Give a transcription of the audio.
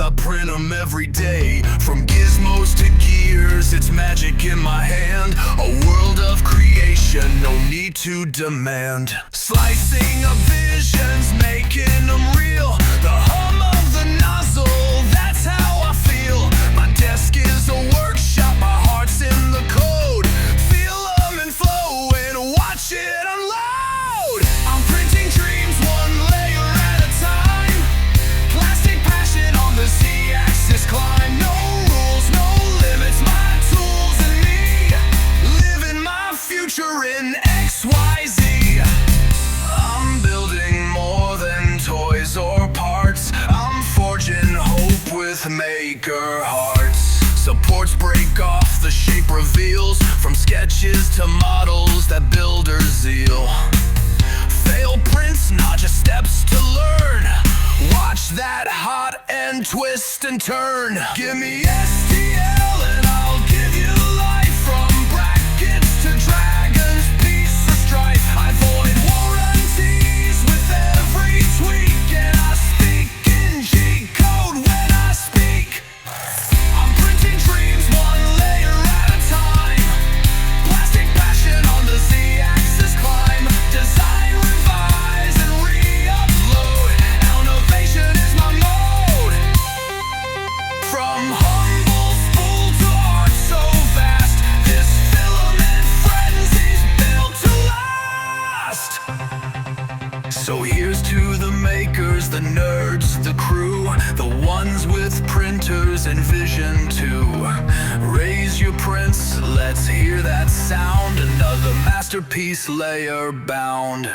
I print them every day. From gizmos to gears, it's magic in my hand. A world of creation, no need to demand. Slicing up visions, making them real. The hum of the nozzle, that's how I feel. My desk is a workshop, my heart's in the code. Feel them and flow and watch it unload. I'm printing dreams one layer at a time. Plastic passion on the Z-axis climb. No rules, no limits, my tools and me. Living my future in XYZ. I'm building more than toys or parts. I'm forging hope with maker hearts. Supports break off, the shape reveals. From sketches to models, that builder's zeal. Fail prints, not just steps to learn. Watch that hot and twist and turn. Gimme STL and I'll give you life. From brackets to dragons, peace or strife. I void warranties with every tweak, and I speak in G code when I speak. I'm printing dreams one layer at a time. Plastic passion on the Z-axis climb. Design, revise, and re-upload. Innovation is my mode. From humble spool to art so vast, this filament frenzy's built to last. So here's to the makers, the nerds, the crew, the ones with printers and vision too. Raise your prints, let's hear that sound. Another masterpiece layer bound.